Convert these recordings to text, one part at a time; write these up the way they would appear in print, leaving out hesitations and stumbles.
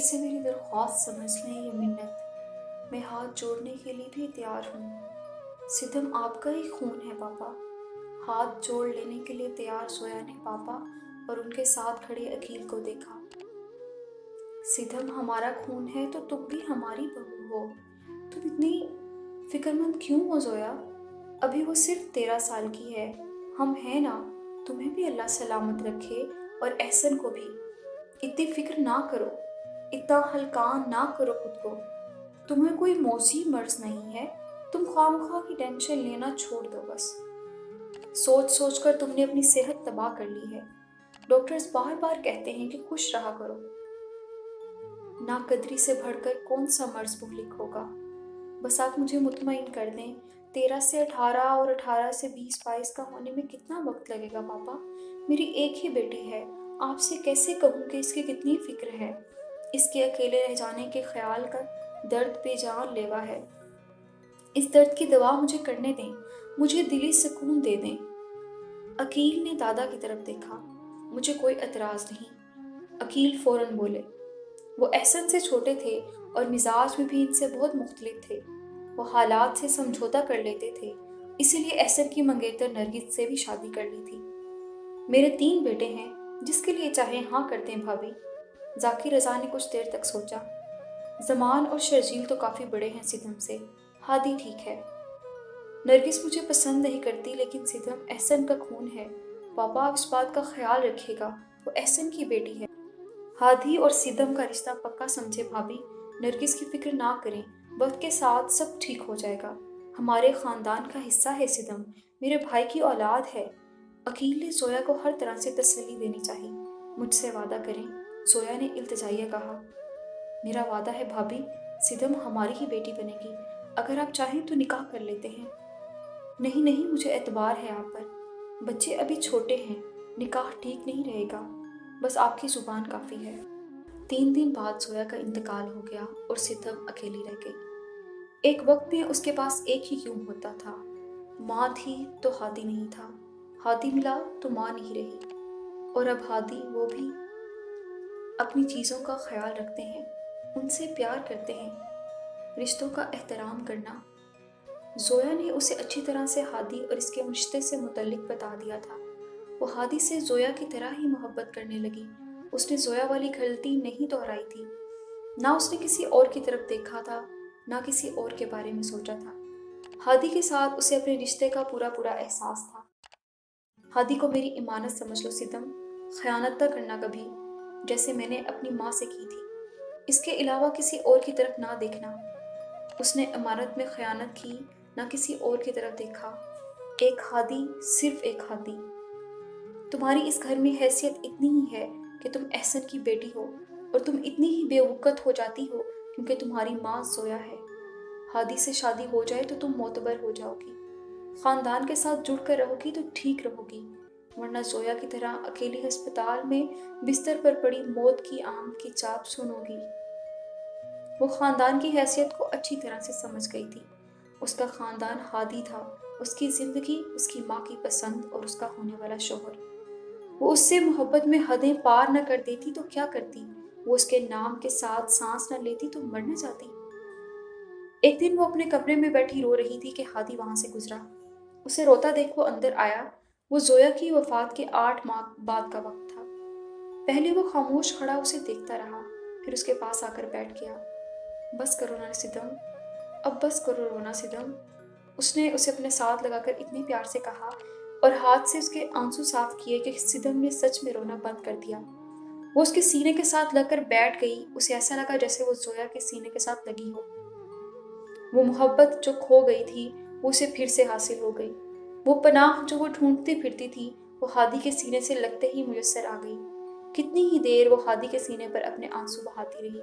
इसे मेरी दरख्वास्त समझ लें या मिन्नत, मैं हाथ जोड़ने के लिए भी तैयार हूँ। सितम आपका ही खून है पापा। हाथ जोड़ लेने के लिए तैयार जोया ने पापा और उनके साथ खड़े अकील को देखा। सितम हमारा खून है तो तुम भी हमारी बहू हो। तुम इतनी फिक्रमंद क्यों हो जोया? अभी वो सिर्फ 13 साल की है। हम हैं ना। तुम्हें भी अल्लाह सलामत रखे और एहसन को भी। इतनी फिक्र ना करो, इतना हल्कान ना करो खुद को। तुम्हें कोई मौसी मर्ज नहीं है। तुम खामखा की टेंशन लेना छोड़ दो बस। सोच सोच कर तुमने अपनी सेहत तबाह कर ली है। डॉक्टर्स बार बार कहते हैं कि खुश रहा करो। नाकदरी से बढ़कर कौन सा मर्ज मुहलिक होगा। बस आप मुझे मुतमईन कर दें। 13 से 18 और 18 से 20-22 का होने में कितना वक्त लगेगा पापा? मेरी एक ही बेटी है। आपसे कैसे कहूँ कि इसकी कितनी फिक्र है। इसके अकेले रह जाने के ख्याल का दर्द बेजान लेवा है। इस दर्द की दवा मुझे करने दें, मुझे दिली सुकून दे दें। अकील ने दादा की तरफ देखा। मुझे कोई एतराज नहीं। अकील फौरन बोले। वो एहसन से छोटे थे और मिजाज में भी इनसे बहुत मुख्तलिफ थे। वो हालात से समझौता कर लेते थे, इसीलिए एहसन की मंगेतर नरगिस से भी शादी कर ली थी। मेरे 3 बेटे हैं, जिसके लिए चाहे हाँ कर दें भाभी। जाकिर रजा ने कुछ देर तक सोचा। जमान और शर्जील तो काफी बड़े हैं सितम से। हादी ठीक है। नरगिस मुझे पसंद नहीं करती, लेकिन सितम एहसन का खून है। पापा आप इस बात का ख्याल रखिएगा, वो एहसन की बेटी है। हादी और सिदम का रिश्ता पक्का समझे भाभी। नरगिस की फिक्र ना करें, वक्त के साथ सब ठीक हो जाएगा। हमारे खानदान का हिस्सा है सिदम, मेरे भाई की औलाद है। अकील ने जोया को हर तरह से तसल्ली देनी चाहिए। मुझसे वादा करें, जोया ने इल्तिजाइया कहा। मेरा वादा है भाभी, सिदम हमारी ही बेटी बनेगी। अगर आप चाहें तो निकाह कर लेते हैं। नहीं नहीं, मुझे एतबार है आप पर। बच्चे अभी छोटे हैं, निकाह ठीक नहीं रहेगा। बस आपकी जुबान काफ़ी है। 3 दिन बाद जोया का इंतकाल हो गया और सितम अकेली रह गई। एक वक्त में उसके पास एक ही क्यों होता था। माँ थी तो हादी नहीं था, हादी मिला तो माँ नहीं रही। और अब हादी वो भी अपनी चीज़ों का ख्याल रखते हैं, उनसे प्यार करते हैं। रिश्तों का एहतराम करना। जोया ने उसे अच्छी तरह से हादी और इसके रिश्ते से मुतल्लिक बता दिया था। वो हादी से जोया की तरह ही मोहब्बत करने लगी। उसने जोया वाली गलती नहीं दोहराई थी। ना उसने किसी और की तरफ देखा था, ना किसी और के बारे में सोचा था। हादी के साथ उसे अपने रिश्ते का पूरा पूरा एहसास था। हादी को मेरी इमानत समझ लो सितम, खयानत न करना कभी, जैसे मैंने अपनी माँ से की थी। इसके अलावा किसी और की तरफ ना देखना। उसने इमारत में खयानत की, ना किसी और की तरफ देखा। एक हादी, सिर्फ एक हादी। तुम्हारी इस घर में हैसियत इतनी ही है कि तुम एहसन की बेटी हो, और तुम इतनी ही बेवकूफ़ हो जाती हो क्योंकि तुम्हारी माँ जोया है। हादी से शादी हो जाए तो तुम मोतबर हो जाओगी, खानदान के साथ जुड़कर रहोगी तो ठीक रहोगी, वरना जोया की तरह अकेली अस्पताल में बिस्तर पर पड़ी मौत की आम की चाप सुनोगी। वो खानदान की हैसियत को अच्छी तरह से समझ गई थी। उसका खानदान हादी था, उसकी जिंदगी, उसकी माँ की पसंद और उसका होने वाला शोहर। वो उससे मोहब्बत में हदें पार न कर देती तो क्या करती? वो उसके नाम के साथ सांस न लेती तो मर न जाती। एक दिन वो अपने कमरे में बैठी रो रही थी कि हादी वहां से गुजरा। उसे रोता देख वो अंदर आया। वो जोया की वफात के 8 माह बाद का वक्त था। पहले वो खामोश खड़ा उसे देखता रहा, फिर उसके पास आकर बैठ गया। बस करो ना सितम, अब बस करो रोना सितम, उसने उसे अपने साथ लगाकर इतने प्यार से कहा और हाथ से उसके आंसू साफ किए कि सितम ने सच में रोना बंद कर दिया। वो उसके सीने के साथ लगकर बैठ गई। उसे ऐसा लगा जैसे वो जोया के सीने के साथ लगी हो। वो मोहब्बत जो खो गई थी वो उसे फिर से हासिल हो गई। वो पनाह जो वो ढूंढती फिरती थी वो हादी के सीने से लगते ही मुयस्सर आ गई। कितनी ही देर वो हादी के सीने पर अपने आंसू बहाती रही।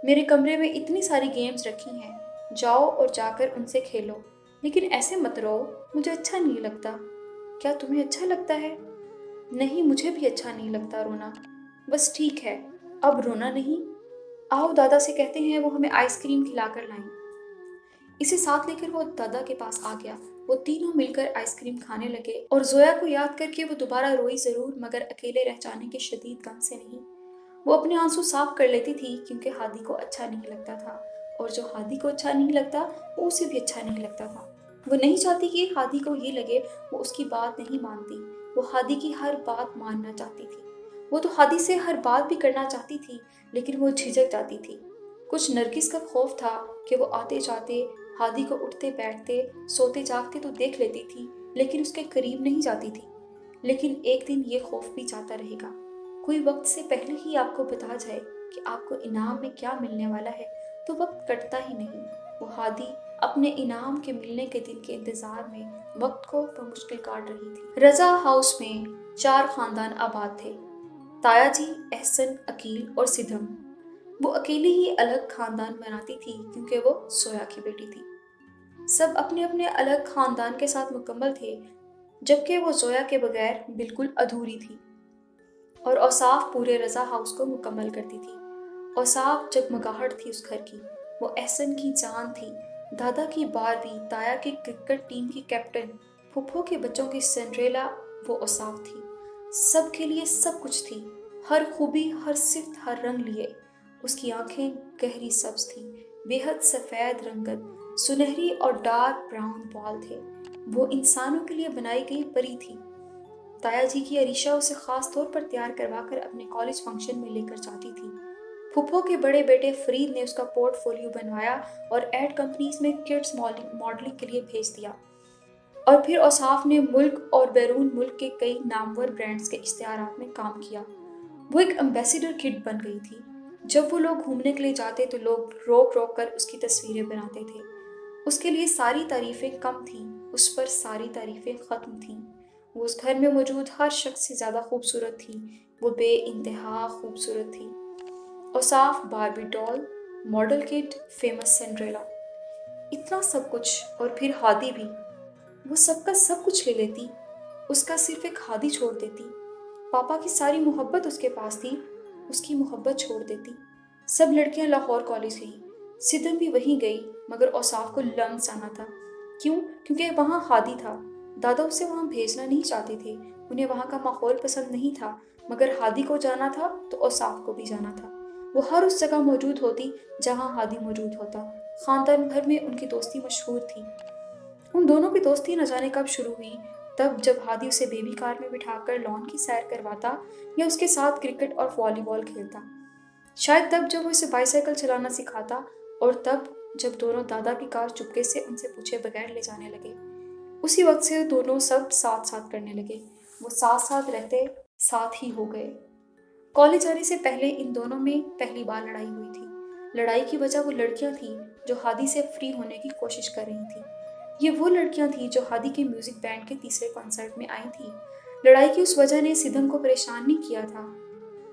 मेरे कमरे में इतनी सारी गेम्स रखी हैं, जाओ और जाकर उनसे खेलो, लेकिन ऐसे मत रो, मुझे अच्छा नहीं लगता। क्या तुम्हें अच्छा लगता है? नहीं, मुझे भी अच्छा नहीं लगता रोना। बस ठीक है, अब रोना नहीं। आओ दादा से कहते हैं वो हमें आइसक्रीम खिलाकर लाएं। इसे साथ लेकर वो दादा के पास आ गया। वो तीनों मिलकर आइसक्रीम खाने लगे और जोया को याद करके वो दोबारा रोई जरूर, मगर अकेले रह जाने के शदीद गम से नहीं। وہ اپنے آنسو صاف کر لیتی تھی کیونکہ ہادی کو اچھا نہیں لگتا تھا، اور جو ہادی کو اچھا نہیں لگتا وہ اسے بھی اچھا نہیں لگتا تھا۔ وہ نہیں چاہتی کہ ہادی کو یہ لگے وہ اس کی بات نہیں مانتی، وہ ہادی کی ہر بات ماننا چاہتی تھی۔ وہ تو ہادی سے ہر بات بھی کرنا چاہتی تھی، لیکن وہ جھجک جاتی تھی۔ کچھ نرگس کا خوف تھا کہ وہ آتے جاتے ہادی کو اٹھتے بیٹھتے سوتے جاگتے تو دیکھ لیتی تھی، لیکن اس کے قریب نہیں جاتی تھی۔ لیکن ایک دن یہ خوف بھی جاتا رہے گا، کوئی وقت سے پہلے ہی آپ کو بتا جائے کہ آپ کو انعام میں کیا ملنے والا ہے تو وقت کٹتا ہی نہیں۔ وہ ہادی اپنے انعام کے ملنے کے دن کے انتظار میں وقت کو بمشکل کاٹ رہی تھی۔ رضا ہاؤس میں 4 خاندان آباد تھے، تایا جی، احسن، عقیل اور سدھم۔ وہ اکیلی ہی الگ خاندان بناتی تھی کیونکہ وہ زویا کی بیٹی تھی۔ سب اپنے اپنے الگ خاندان کے ساتھ مکمل تھے، جبکہ وہ زویا کے بغیر بالکل ادھوری تھی، اور اوصاف پورے رضا ہاؤس کو مکمل کرتی تھی۔ اوصاف جگمگاہٹ تھی اس گھر کی، وہ احسن کی جان تھی، دادا کی بارہویں، تایا کی کرکٹ ٹیم کی کیپٹن، پھپھو کے بچوں کی سنڈریلا وہ اوصاف تھی۔ سب کے لیے سب کچھ تھی، ہر خوبی، ہر صفت، ہر رنگ لیے۔ اس کی آنکھیں گہری سبز تھیں، بے حد سفید رنگت، سنہری اور ڈارک براؤن بال تھے۔ وہ انسانوں کے لیے بنائی گئی پری تھی۔ تایا جی کی عریشہ اسے خاص طور پر تیار کروا کر اپنے کالج فنکشن میں لے کر جاتی تھی۔ پھپھو کے بڑے بیٹے فرید نے اس کا پورٹ فولیو بنوایا اور ایڈ کمپنیز میں کڈز ماڈلنگ کے لیے بھیج دیا، اور پھر اوصاف نے ملک اور بیرون ملک کے کئی نامور برانڈز کے اشتہارات میں کام کیا۔ وہ ایک ایمبیسیڈر کڈ بن گئی تھی۔ جب وہ لوگ گھومنے کے لیے جاتے تو لوگ روک روک کر اس کی تصویریں بناتے تھے۔ اس کے لیے ساری تعریفیں کم تھیں، اس پر ساری تعریفیں ختم تھیں۔ وہ اس گھر میں موجود ہر شخص سے زیادہ خوبصورت تھی، وہ بے انتہا خوبصورت تھی۔ اوصاف باربی ڈال، ماڈل کٹ، فیمس سنڈریلا، اتنا سب کچھ، اور پھر ہادی بھی۔ وہ سب کا سب کچھ لے لیتی، اس کا صرف ایک ہادی چھوڑ دیتی۔ پاپا کی ساری محبت اس کے پاس تھی، اس کی محبت چھوڑ دیتی۔ سب لڑکیاں لاہور کالج گئیں، سدھم بھی وہیں گئی، مگر اوصاف کو لمس آنا تھا۔ کیوں؟ کیونکہ وہاں ہادی تھا۔ دادا اسے وہاں بھیجنا نہیں چاہتے تھے، انہیں وہاں کا ماحول پسند نہیں تھا، مگر ہادی کو جانا تھا تو اوصاف کو بھی جانا تھا۔ وہ ہر اس جگہ موجود ہوتی جہاں ہادی موجود ہوتا۔ خاندان بھر میں ان کی دوستی مشہور تھی۔ ان دونوں کی دوستی نہ جانے کب شروع ہوئی، تب جب ہادی اسے بیبی کار میں بٹھا کر لان کی سیر کرواتا یا اس کے ساتھ کرکٹ اور والی بال کھیلتا۔ شاید تب جب وہ اسے بائی سائیکل چلانا سکھاتا، اور تب جب دونوں دادا کی کار چپکے سے ان سے پوچھے بغیر لے جانے لگے۔ اسی وقت سے دونوں سب ساتھ ساتھ کرنے لگے، وہ ساتھ ساتھ رہتے، ساتھ ہی ہو گئے۔ کالج جانے سے پہلے ان دونوں میں پہلی بار لڑائی ہوئی تھی۔ لڑائی کی وجہ وہ لڑکیاں تھیں جو ہادی سے فری ہونے کی کوشش کر رہی تھیں۔ یہ وہ لڑکیاں تھیں جو ہادی کے میوزک بینڈ کے تیسرے کنسرٹ میں آئی تھیں۔ لڑائی کی اس وجہ نے سدھم کو پریشان نہیں کیا تھا،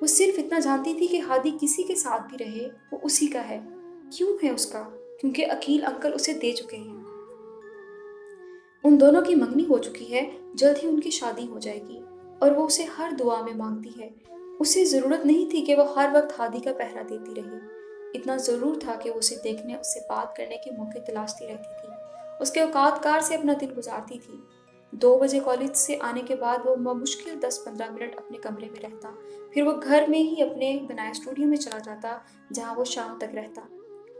وہ صرف اتنا جانتی تھی کہ ہادی کسی کے ساتھ بھی رہے وہ اسی کا ہے۔ کیوں ہے اس کا؟ کیونکہ عقیل انکل اسے دے چکے ہیں۔ ان دونوں کی منگنی ہو چکی ہے، جلد ہی ان کی شادی ہو جائے گی، اور وہ اسے ہر دعا میں مانگتی ہے۔ اسے ضرورت نہیں تھی کہ وہ ہر وقت ہادی کا پہرا دیتی رہے، اتنا ضرور تھا کہ وہ اسے دیکھنے، اس سے بات کرنے کے موقع تلاشتی رہتی تھی، اس کے اوقات کار سے اپنا دن گزارتی تھی۔ 2 بجے کالج سے آنے کے بعد وہ بمشکل 10-15 منٹ اپنے کمرے میں رہتا، پھر وہ گھر میں ہی اپنے بنائے اسٹوڈیو میں چلا جاتا جہاں وہ شام تک رہتا،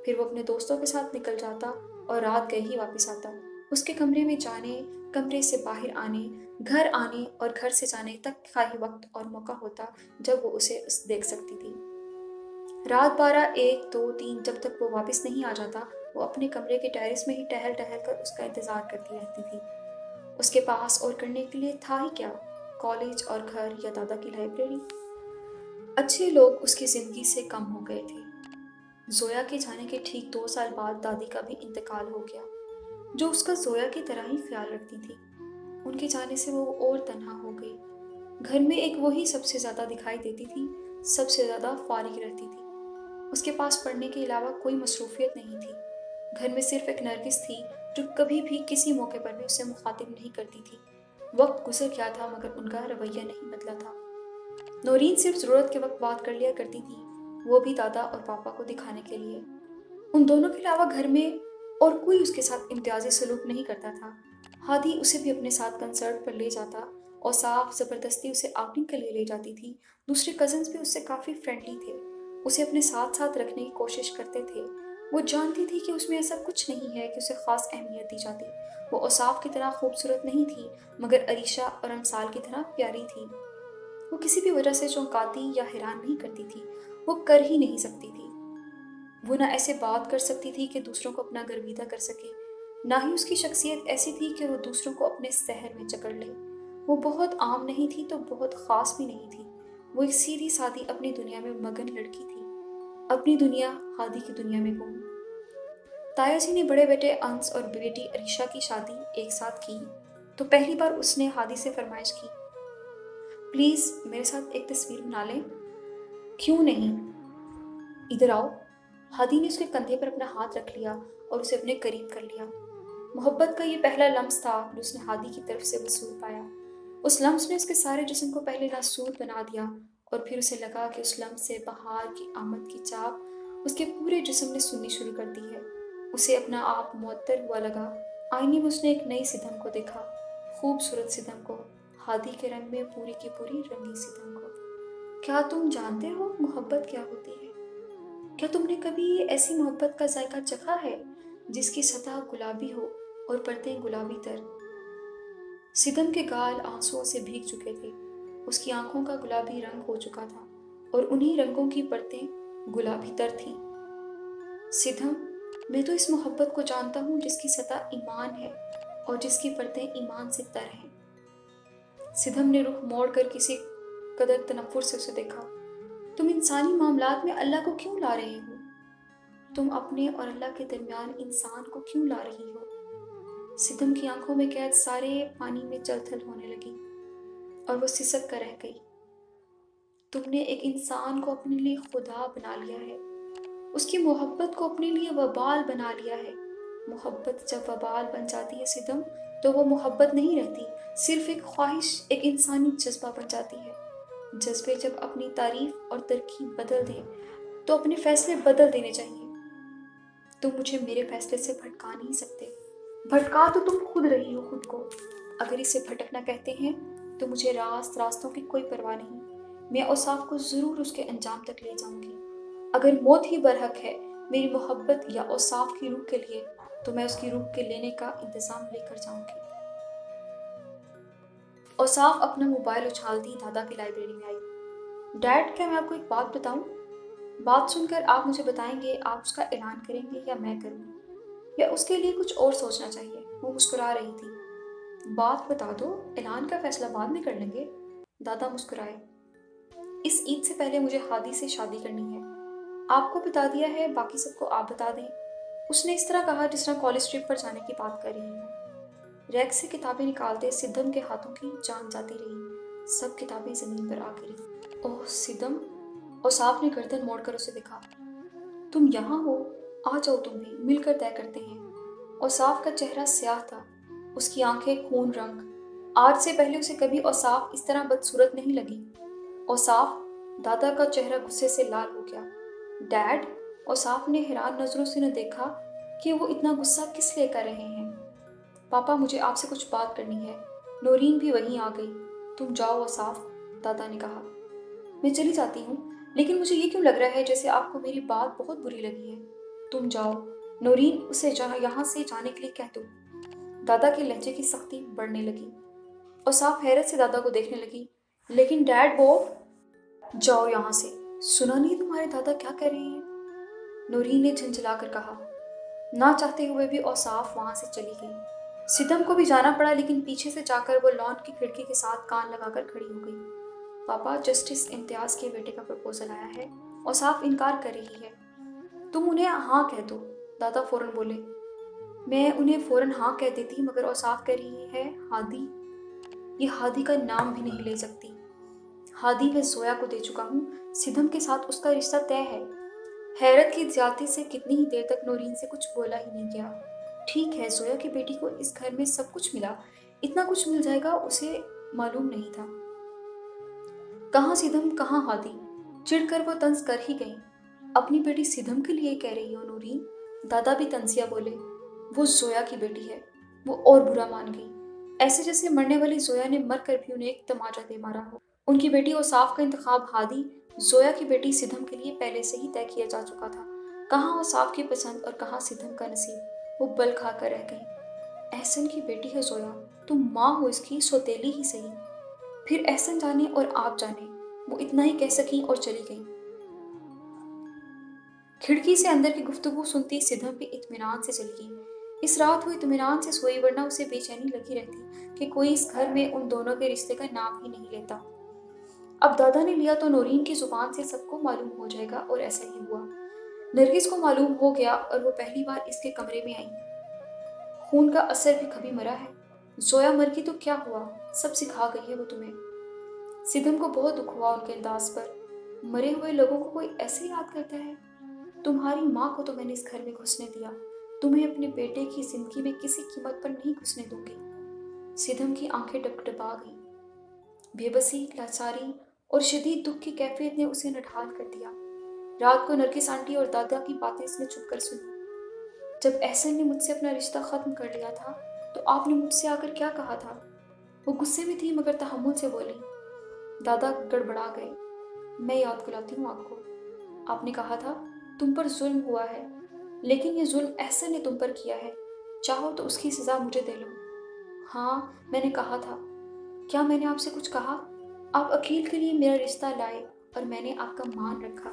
پھر وہ اپنے دوستوں کے ساتھ نکل جاتا اور رات گئے ہی واپس آتا۔ اس کے کمرے میں جانے، کمرے سے باہر آنے، گھر آنے اور گھر سے جانے تک کا ہی وقت اور موقع ہوتا جب وہ اسے دیکھ سکتی تھی۔ رات 12، 1، 2، 3 جب تک وہ واپس نہیں آ جاتا، وہ اپنے کمرے کے ٹیرس میں ہی ٹہل ٹہل کر اس کا انتظار کرتی رہتی تھی۔ اس کے پاس اور کرنے کے لیے تھا ہی کیا، کالج اور گھر یا دادا کی لائبریری۔ اچھے لوگ اس کی زندگی سے کم ہو گئے تھے۔ زویا کے جانے کے ٹھیک 2 سال بعد دادی کا بھی انتقال ہو گیا، جو اس کا زویا کی طرح ہی خیال رکھتی تھی۔ ان کے جانے سے وہ اور تنہا ہو گئی۔ گھر میں ایک وہی سب سے زیادہ دکھائی دیتی تھی، سب سے زیادہ فارغ رہتی تھی۔ اس کے پاس پڑھنے کے علاوہ کوئی مصروفیت نہیں تھی۔ گھر میں صرف ایک نرگس تھی جو کبھی بھی کسی موقع پر بھی اسے مخاطب نہیں کرتی تھی۔ وقت گزر گیا تھا مگر ان کا رویہ نہیں بدلا تھا۔ نورین صرف ضرورت کے وقت بات کر لیا کرتی تھی، وہ بھی دادا اور پاپا کو دکھانے کے لیے۔ ان دونوں کے علاوہ گھر میں اور کوئی اس کے ساتھ امتیازی سلوک نہیں کرتا تھا۔ ہادی اسے بھی اپنے ساتھ کنسرٹ پر لے جاتا औसाफ ज़बरदस्ती उसे आउटिंग के लिए ले जाती थी। दूसरे कज़न्स भी उससे काफ़ी फ्रेंडली थे, उसे अपने साथ साथ रखने की कोशिश करते थे। वो जानती थी कि उसमें ऐसा कुछ नहीं है कि उसे ख़ास अहमियत दी जाती। वो औसाफ की तरह खूबसूरत नहीं थी, मगर अरीशा और अमसाल की तरह प्यारी थी। वो किसी भी वजह से चौंकाती या हैरान नहीं करती थी, वो कर ही नहीं सकती थी। वो ना ऐसे बात कर सकती थी कि दूसरों को अपना गर्विदा कर सके, ना ही उसकी शख्सियत ऐसी थी कि वो दूसरों को अपने सहर में जकड़ ले। वो बहुत आम नहीं थी तो बहुत ख़ास भी नहीं थी। वो एक सीधी सादी अपनी दुनिया में मगन लड़की थी, अपनी दुनिया हादी की दुनिया में गुम। ताया जी ने बड़े बेटे अंस और बेटी अरीशा की शादी एक साथ की तो पहली बार उसने हादी से फरमाइश की, प्लीज़ मेरे साथ एक तस्वीर बना लें। क्यों नहीं, इधर आओ। हादी ने उसके कंधे पर अपना हाथ रख लिया और उसे अपने करीब कर लिया। मोहब्बत का ये पहला लम्स था जो उसने हादी की तरफ से वसूल पाया। उस लम्स ने उसके सारे जिस्म को पहले नासूर बना दिया और फिर उसे लगा कि उस लम्स से बहार की आमद की चाप उसके पूरे जिस्म ने सुननी शुरू कर दी है। उसे अपना आप मुअत्तर हुआ लगा। आईने में उसने एक नई सितम को देखा, खूबसूरत सितम को, हादी के रंग में पूरी की पूरी रंगी सितम को। क्या तुम जानते हो मोहब्बत क्या होती है? क्या तुमने कभी ऐसी मोहब्बत का जायका चखा है जिसकी सतह गुलाबी हो और परतें गुलाबी तर? सिदम के गाल आंसुओं से भीग चुके थे, उसकी आंखों का गुलाबी रंग हो चुका था और उन्हीं रंगों की परतें गुलाबी तर थीं। सिदम, मैं तो इस मोहब्बत को जानता हूँ जिसकी सतह ईमान है और जिसकी परतें ईमान से तर हैं। सिदम ने रुख मोड़ कर किसी कदर तनफ्फुर से उसे देखा। तुम इंसानी मामलात में अल्लाह को क्यों ला रहे हो? तुम अपने और अल्लाह के दरमियान इंसान को क्यों ला रही हो? सिदम की आंखों में कैद सारे पानी में चलथल होने लगी और वो सिसक कर रह गई। तुमने एक इंसान को अपने लिए खुदा बना लिया है, उसकी मोहब्बत को अपने लिए वबाल बना लिया है। मोहब्बत जब वबाल बन जाती है सिदम, तो वो मोहब्बत नहीं रहती, सिर्फ एक ख्वाहिश, एक इंसानी जज्बा बन जाती है। जज्बे जब अपनी तारीफ और तरकीब बदल दें तो अपने फैसले बदल देने चाहिए। तुम मुझे मेरे फैसले से भटका नहीं सकते। भटका तो तुम खुद रही हो खुद को। अगर इसे भटकना कहते हैं तो मुझे रास्तों की कोई परवाह नहीं। मैं औसाफ को ज़रूर उसके अंजाम तक ले जाऊंगी। अगर मौत ही बरहक है मेरी मोहब्बत या औसाफ की रूह के लिए, तो मैं उसकी रूह के लेने का इंतज़ाम लेकर जाऊंगी। औसाफ अपना मोबाइल उछालती दादा की लाइब्रेरी में आई। डैड, क्या मैं आपको एक बात बताऊं? बात सुनकर आप मुझे बताएंगे आप उसका ऐलान करेंगे या मैं करूं, या उसके लिए कुछ और सोचना चाहिए? वो मुस्कुरा रही थी। बात बता दो, ऐलान का फैसला बाद में कर लेंगे। दादा मुस्कुराए। इस ईद से पहले मुझे हादी से शादी करनी है। आपको बता दिया है, बाकी सबको आप बता दें। उसने इस तरह कहा जिस तरह कॉलेज ट्रिप पर जाने की बात कर रही हूँ। रैक से किताबें निकालते सिद्धम के हाथों की जान जाती रही। सब किताबें जमीन पर आ गिरी। ओह सिद्धम! औसाफ ने गर्दन मोड़कर उसे देखा। तुम यहाँ हो, आ जाओ, तुम भी मिलकर तय करते हैं। औसाफ का चेहरा स्याह था, उसकी आंखें खून रंग। आज से पहले उसे कभी औसाफ इस तरह बदसूरत नहीं लगी। औसाफ! दादा का चेहरा गुस्से से लाल हो गया। डैड! औसाफ ने हैरान नजरों से न देखा कि वो इतना गुस्सा किस लिए कर रहे हैं। पापा, मुझे आपसे कुछ बात करनी है। नौरीन भी वहीं आ गई। तुम जाओ औसाफ, दादा ने कहा। मैं चली जाती हूँ, लेकिन मुझे ये क्यों लग रहा है जैसे आपको मेरी बात बहुत बुरी लगी है। तुम जाओ नौरीन, उसे यहाँ से जाने के लिए कह दो। दादा के लहजे की सख्ती बढ़ने लगी। औसाफ हैरत से दादा को देखने लगी। लेकिन डैड, वो... जाओ यहाँ से। सुना नहीं तुम्हारे दादा क्या कह रहे हैं? नौरीन ने झंझलाकर कहा। ना चाहते हुए भी औसाफ वहां से चली गई। सितम को भी जाना पड़ा, लेकिन पीछे से जाकर वो लॉन की खिड़की के साथ कान लगाकर खड़ी हो गई। पापा, जस्टिस इम्तियाज के बेटे का प्रपोजल आया है। औसाफ इनकार कर रही है। तुम उन्हें हाँ कह दो, दादा फौरन बोले। मैं उन्हें फौरन हाँ कह देती, मगर औसाफ कह रही है हादी। ये हादी का नाम भी नहीं ले सकती। हादी मैं जोया को दे चुका हूँ, सिदम के साथ उसका रिश्ता तय है। हैरत की ज्यादती से कितनी ही देर तक नौरीन से कुछ बोला ही नहीं गया। ठीक है, जोया की बेटी को इस घर में सब कुछ मिला, इतना कुछ मिल जाएगा उसे मालूम नहीं था। कहाँ सिदम, कहाँ हादी? चिढ़कर वो तंज कर ही गई। अपनी बेटी सिदम के लिए कह रही हो नौरीन? दादा भी तंजिया बोले। वो जोया की बेटी है। वो और बुरा मान गई। ऐसे जैसे मरने वाली जोया ने मर कर भी उन्हें एक तमाचा दे मारा हो। उनकी बेटी ओसाफ का इंतखाब हादी, जोया की बेटी सिद्धम के लिए पहले से ही तय किया जा चुका था। कहाँ ओसाफ की पसंद और कहाँ सिद्धम का नसीब, वो बल खा कर रह गई। एहसन की बेटी है जोया, तुम माँ हो इसकी, सौतेली ही सही। फिर एहसन जाने और आप जाने, वो इतना ही कह सकी और चली गई। खिड़की से अंदर की गुफ्तगू सुनती सिद्धम भी इत्मीनान से चली गई। इस रात वो इत्मीनान से सोई, वरना उसे बेचैनी लगी रहती कि कोई इस घर में उन दोनों के रिश्ते का नाम ही नहीं लेता। अब दादा ने लिया तो नौरीन की जुबान से सबको मालूम हो जाएगा, और ऐसा ही हुआ। नरगिस को मालूम हो गया और वो पहली बार इसके कमरे में आई। खून का असर भी कभी मरा है। जोया मर गई तो क्या हुआ, सब सिखा गई है वो तुम्हें। सिद्धम को बहुत दुख हुआ उनके अंदाज पर। मरे हुए लोगों को कोई ऐसे याद करता है। तुम्हारी माँ को तो मैंने इस घर में घुसने दिया, तुम्हें अपने बेटे की जिंदगी में किसी कीमत पर नहीं घुसने दूंगी। सिद्धम की आंखें डबडबा गईं। बेबसी, लाचारी और शदीद दुख की कैफियत ने उसे नढाल कर दिया। रात को नरगिस आंटी और दादा की बातें इसने चुप कर सुनी। जब एहसन ने मुझसे अपना रिश्ता खत्म कर लिया था तो आपने मुझसे आकर क्या कहा था। वो गुस्से में थी मगर तहम्मुल से बोली। दादा गड़बड़ा गए। मैं याद दिलाती हूँ आपको, आपने कहा था तुम पर जुल्म हुआ है, लेकिन ये जुल्म एहसन ने तुम पर किया है, चाहो तो उसकी सजा मुझे दे लो। हाँ, मैंने कहा था। क्या मैंने आपसे कुछ कहा? आप अकील के लिए मेरा रिश्ता लाए और मैंने आपका मान रखा।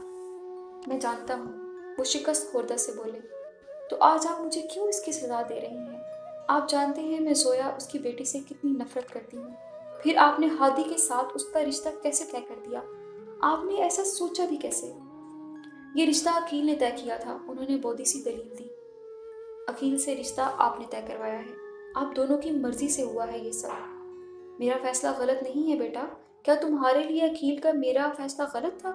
मैं जानता हूँ, वो शिकस्त खुर्दा से बोले। तो आज आप मुझे क्यों इसकी सजा दे रही हैं? आप जानते हैं मैं जोया उसकी बेटी से कितनी नफरत करती हूँ। फिर आपने हादी के साथ उसका रिश्ता कैसे तय कर दिया? आपने ऐसा सोचा भी कैसे? ये रिश्ता अकील ने तय किया था, उन्होंने बोधी सी दलील दी। अकील से रिश्ता आपने तय करवाया है, आप दोनों की मर्जी से हुआ है ये सब। मेरा फैसला गलत नहीं है बेटा। क्या तुम्हारे लिए अकील का मेरा फैसला गलत था?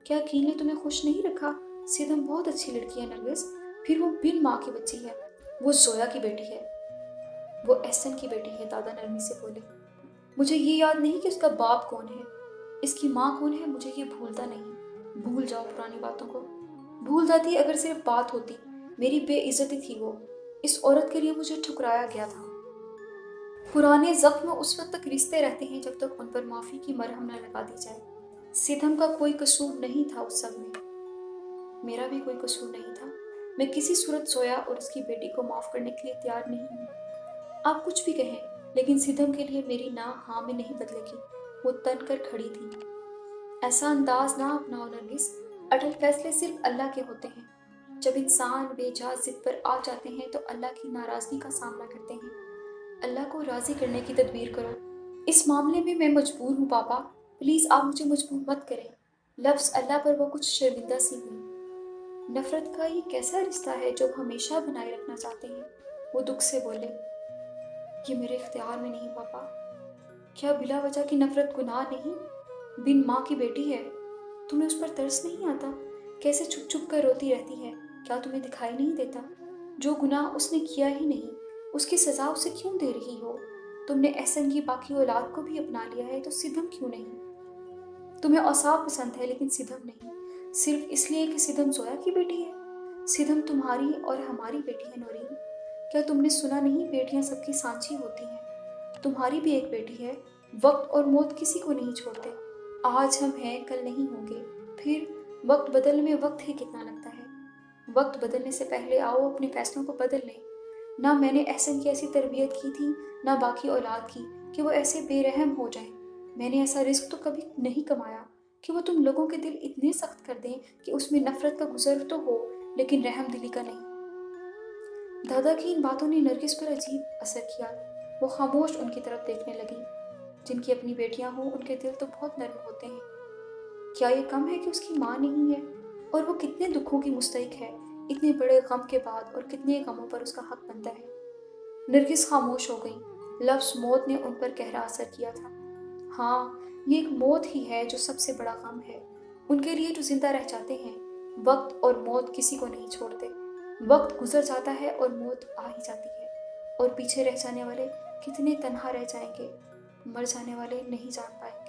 क्या अकील ने तुम्हें खुश नहीं रखा? सिद्धम बहुत अच्छी लड़की है नरगिस, फिर वो बिन माँ की बच्ची है। वो जोया की बेटी है, वो एहसन की बेटी है, दादा नरमी से बोले। मुझे ये याद नहीं कि उसका बाप कौन है, इसकी माँ कौन है, मुझे ये भूलता नहीं। भूल जाओ पुरानी बातों को। भूल जाती अगर सिर्फ बात होती। मेरी बेइज्जती थी वो, इस औरत के लिए मुझे ठुकराया गया था। पुराने जख्म उस वक्त तक रिश्ते रहते हैं जब तक उन पर माफी की मरहम न लगा दी जाए। सिद्धम का कोई कसूर नहीं था उस सब में, मेरा भी कोई कसूर नहीं था। मैं किसी सूरत जोया और उसकी बेटी को माफ करने के लिए तैयार नहीं हूँ। आप कुछ भी कहें, लेकिन सिद्धम के लिए मेरी ना हाँ में नहीं बदलेगी। वो तन कर खड़ी थी। ऐसा अंदाज ना अपनाओ नरगिस, अटल फैसले सिर्फ अल्लाह के होते हैं। जब इंसान बेजा जिद पर आ जाते हैं तो अल्लाह की नाराजगी का सामना करते हैं। अल्लाह को राजी करने की तदबीर करो। इस मामले में मैं मजबूर हूँ पापा, प्लीज आप मुझे मजबूर मत करें। लफ्ज अल्लाह पर वो कुछ शर्मिंदा सी हुई। नफरत का ये कैसा रिश्ता है जो हमेशा बनाए रखना चाहते हैं, वो दुख से बोले। ये मेरे इख्तियार में नहीं पापा। क्या बिला वजह की नफरत गुनाह नहीं? बिन माँ की बेटी है, तुम्हें उस पर तरस नहीं आता? कैसे छुप छुप कर रोती रहती है, क्या तुम्हें दिखाई नहीं देता? जो गुनाह उसने किया ही नहीं, उसकी सजा उसे क्यों दे रही हो? तुमने एहसन की बाकी औलाद को भी अपना लिया है तो सिद्धम क्यों नहीं? तुम्हें औसाफ पसंद है लेकिन सिद्धम नहीं, सिर्फ इसलिए कि सिद्धम जोया की बेटी है। सिद्धम तुम्हारी और हमारी बेटी है नौरीन। क्या तुमने सुना नहीं, बेटियां सबकी सांझी होती हैं। तुम्हारी भी एक बेटी है। वक्त और मौत किसी को नहीं छोड़ते। आज हम हैं, कल नहीं होंगे। फिर वक्त बदलने में वक्त ही कितना लगता है। वक्त बदलने से पहले आओ अपने फैसलों को बदल लें। ना मैंने एहसन की ऐसी तरबियत की थी, ना बाकी औलाद की, कि वो ऐसे बेरहम हो जाएं। मैंने ऐसा रिस्क तो कभी नहीं कमाया कि वो तुम लोगों के दिल इतने सख्त कर दें कि उसमें नफरत का गुजर तो हो लेकिन रहम दिली का नहीं। दादा की इन बातों ने नरगिस पर अजीब असर किया। वो खामोश उनकी तरफ देखने लगी। जिनकी अपनी बेटियां हों उनके दिल तो बहुत नर्म होते हैं। क्या ये कम है कि उसकी माँ नहीं है? और वो कितने दुखों की मुस्तहिक है, इतने बड़े गम के बाद, और कितने गमों पर उसका हक बनता है। नरगिस खामोश हो गई। लफ्ज मौत ने उन पर गहरा असर किया था। हाँ, ये एक मौत ही है जो सबसे बड़ा गम है उनके लिए जो जिंदा रह जाते हैं। वक्त और मौत किसी को नहीं छोड़ते। वक्त गुजर जाता है और मौत आ ही जाती है, और पीछे रह जाने वाले कितने तन्हा रह जाएंगे, मर जाने वाले नहीं जान पाएंगे।